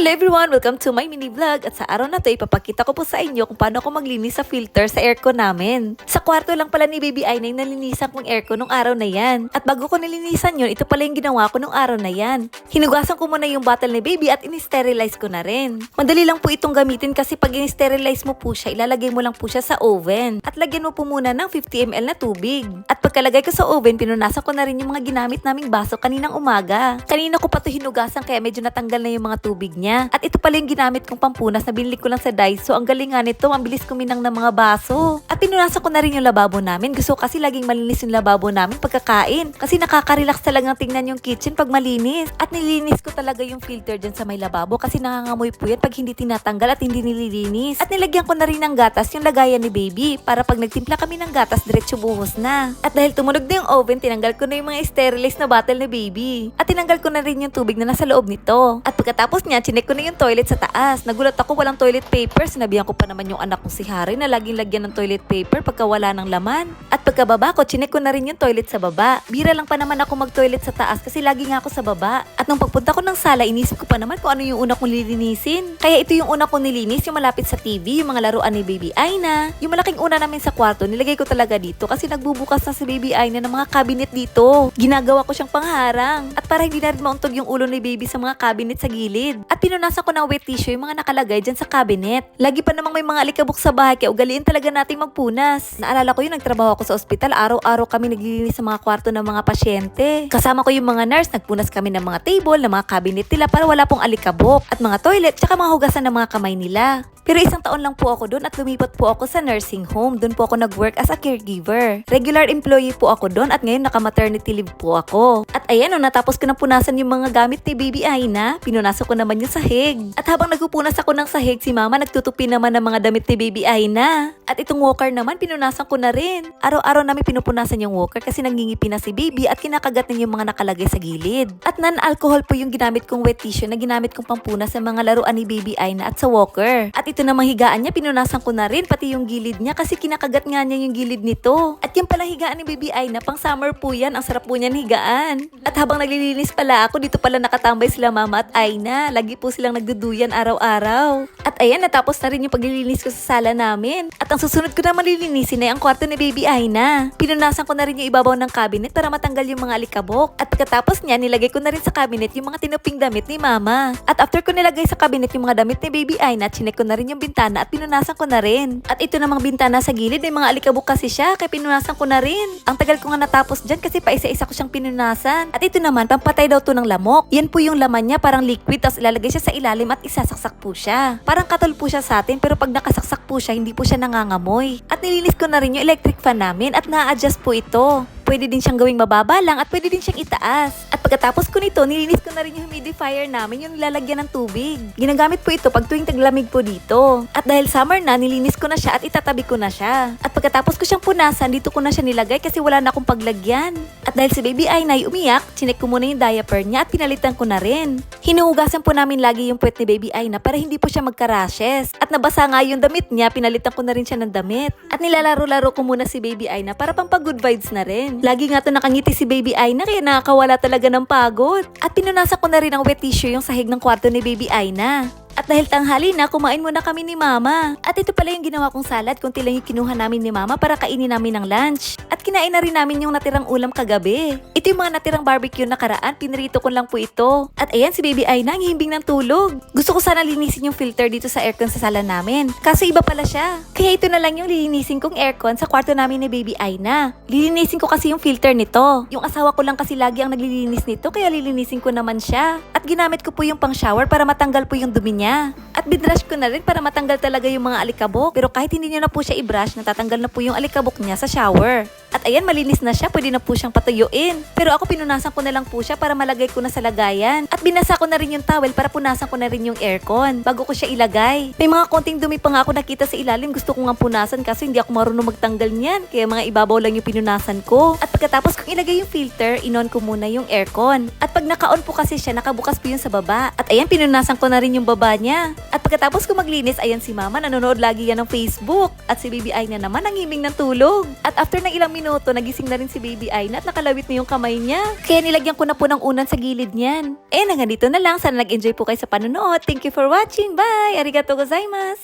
Hello everyone! Welcome to my mini vlog at sa araw na to ipapakita ko po sa inyo kung paano ako maglinis sa filter sa aircon namin. Sa kwarto lang pala ni Baby Ay na yung nalinisan kong aircon nung araw na yan. At bago ko nalinisan yun, ito pala yung ginawa ko nung araw na yan. Hinugasan ko muna yung bottle ni Baby at in-sterilize ko na rin. Madali lang po itong gamitin kasi pag in-sterilize mo po siya, ilalagay mo lang po siya sa oven. At lagyan mo po muna ng 50 ml na tubig. At pagkalagay ko sa oven, pinunasan ko na rin yung mga ginamit naming baso kaninang umaga. Kanina ko pa to hinugasan kaya medyo natanggal na yung mga tubig niya. At ito pala yung ginamit kong pampunas na binili ko lang sa Daiso. Ang galing nga nito, ang bilis kuminang ng mga baso. At pinunasan ko na rin yung lababo namin. Gusto ko kasi laging malinis yung lababo namin pagkakain. Kasi nakaka-relax talagang tingnan yung kitchen pag malinis. At nilinis ko talaga yung filter dyan sa may lababo kasi nangangamoy po yan pag hindi tinatanggal at hindi nililinis. At nilagyan ko na rin ng gatas yung lagayan ni Baby para pag nagtimpla kami ng gatas, diretso buhos na. At dahil tumunog na yung oven, tinanggal ko na yung mga sterilized na bottle ni Baby. At tinanggal ko na rin yung tubig na nasa loob nito. At pagkatapos niya, chinek ko na yung toilet sa taas. Nagulat ako walang toilet paper. Sinabihan ko pa naman yung anak kong si Harry na laging lagyan ng toilet paper pagka wala ng laman. At pagkababa ko, chinek ko na rin yung toilet sa baba. Bira lang pa naman ako mag-toilet sa taas kasi lagi nga ako sa baba. At nung pagpunta ko ng sala, inisip ko pa naman kung ano yung una kong lilinisin. Kaya ito yung una kong nilinis, yung malapit sa TV, yung mga laruan ni Baby Aina. Yung malaking una namin sa kwarto, nilagay ko talaga dito kasi nagbubukas na si Baby Aina ng mga cabinet dito. Ginagawa ko siyang pangharang. At para hindi na rin mauntog yung ulo ni Baby sa mga cabinet sa gilid. At pinunasan ko ng wet tissue yung mga nakalagay dyan sa cabinet. Lagi pa namang may mga alikabok sa bahay kaya ugaliin talaga nating magpunas. Naalala ko yung nagtrabaho ako sa ospital, araw-araw kami naglilinis sa mga kwarto ng mga pasyente. Kasama ko yung mga nurse, nagpunas kami ng mga table, ng mga cabinet nila para wala pong alikabok. At mga toilet, tsaka mga hugasan ng mga kamay nila. Pero isang taon lang po ako doon at lumipat po ako sa nursing home. Doon po ako nag-work as a caregiver. Regular employee po ako doon at ngayon naka-maternity leave po ako. At ayan, nung natapos ko na punasan yung mga gamit ni Baby Aina, pinunasan ko naman yung sahig. At habang nagpupunas ako ng sahig, si Mama nagtutupi naman ng mga damit ni Baby Aina. At itong walker naman, pinunasan ko na rin. Araw-araw namin pinupunasan yung walker kasi nangingipi na si Baby at kinakagat na yung mga nakalagay sa gilid. At non-alcohol po yung ginamit kong wet tissue na ginamit kong pampunas sa mga laruan ni Baby Aina at sa walker. At ito namang higaan niya, pinunasan ko na rin pati yung gilid niya kasi kinakagat nga niya yung gilid nito. At yung pala higaan ni Baby Aina, pang summer po yan, ang sarap po niyan higaan. At habang naglilinis pala ako, dito pala nakatambay sila Mama at Aina. Lagi po silang nagduduyan araw-araw. At ayan, natapos na rin yung paglilinis ko sa sala namin. At ang susunod ko na malilinisin ay ang kwarto ni Baby Aina. Pinunasan ko na rin yung ibabaw ng cabinet para matanggal yung mga alikabok. At pagkatapos niya, nilagay ko na rin sa cabinet yung mga tinuping damit ni Mama. At after ko nilagay sa cabinet yung mga damit ni Baby Aina, chinek ko na rin yung bintana at pinunasan ko na rin. At ito namang bintana sa gilid, may mga alikabok kasi siya, kaya pinunasan ko na rin. Ang tagal ko nga natapos dyan kasi pa isa-isa ko siyang pinunasan. At ito naman, pampatay daw to ng lamok. Yan po yung laman niya, parang liquid, tapos ilalagay siya sa ilalim at isasaksak po siya. Parang katol po siya sa atin, pero pag nakasaksak po siya, hindi po siya nangangamoy. At nilinis ko na rin yung electric fan namin at na-adjust po ito. Pwede din siyang gawing mababa lang at pwede din siyang itaas. At pagkatapos ko nito, nilinis ko na rin yung humidifier namin, yung nilalagyan ng tubig. Ginagamit po ito pag tuwing taglamig po dito. At dahil summer na, nilinis ko na siya at itatabi ko na siya. At pagkatapos ko siyang punasan, dito ko na siya nilagay kasi wala na akong paglagyan. At dahil si Baby Aina ay umiyak, chinek ko muna yung diaper niya at pinalitan ko na rin. Hinuhugasan po namin lagi yung puwet ni Baby Aina para hindi po siya magka-rashes. At nabasa nga yung damit niya, pinalitan ko na rin siya ng damit. At nilalaro-laro ko muna si Baby Aina para pampag-good vibes na rin. Lagi nga to nakangiti si Baby Aina kaya nakakawala talaga ng pagod. At pinunasan ko na rin ang wet tissue yung sahig ng kwarto ni Baby Aina. At dahil tanghali na, kumain muna kami ni Mama. At ito pala yung ginawa kong salad, kunti lang yung kinuha namin ni Mama para kainin namin ng lunch. At kinain na rin namin yung natirang ulam kagabi. Ito yung mga natirang barbecue nakaraan, pinrito ko lang po ito. At ayan, si Baby Aina, ang hihimbing ng tulog. Gusto ko sana linisin yung filter dito sa aircon sa sala namin. Kaso iba pala siya. Kaya ito na lang yung lilinisin kong aircon sa kwarto namin ni Baby Aina. Lilinisin ko kasi yung filter nito. Yung asawa ko lang kasi lagi ang naglilinis nito, kaya lilinisin ko naman siya. At ginamit ko po yung pang shower para matanggal po yung dumi niya. At binrush ko na rin para matanggal talaga yung mga alikabok. Pero kahit hindi nyo na po siya i-brush, natatanggal na po yung alikabok niya sa shower. At ayan, malinis na siya, pwede na po siyang patuyuin. Pero ako pinunasan ko na lang po siya para malagay ko na sa lagayan. At binasa ko na rin yung towel para punasan ko na rin yung aircon bago ko siya ilagay. May mga konting dumi pa nga ako nakita sa ilalim, gusto ko nga punasan kasi hindi ako marunong magtanggal niyan. Kaya mga ibabaw lang yung pinunasan ko. At pagkatapos kong ilagay yung filter, inon ko muna yung aircon. At pag naka-on po kasi siya, nakabukas po yun sa baba. At ayan, pinunasan ko na rin yung baba niya. At pagkatapos ko maglinis, ayan si Mama, nanonood lagi yan ng Facebook. At si Baby Aina naman, nangiming ng tulog. At after ng ilang minuto, nagising na rin si Baby Aina at nakalawit na yung kamay niya. Kaya nilagyan ko na po ng unan sa gilid niyan. Hanggang dito na lang. Sana nag-enjoy po kayo sa panonood. Thank you for watching. Bye! Arigatou gozaimasu!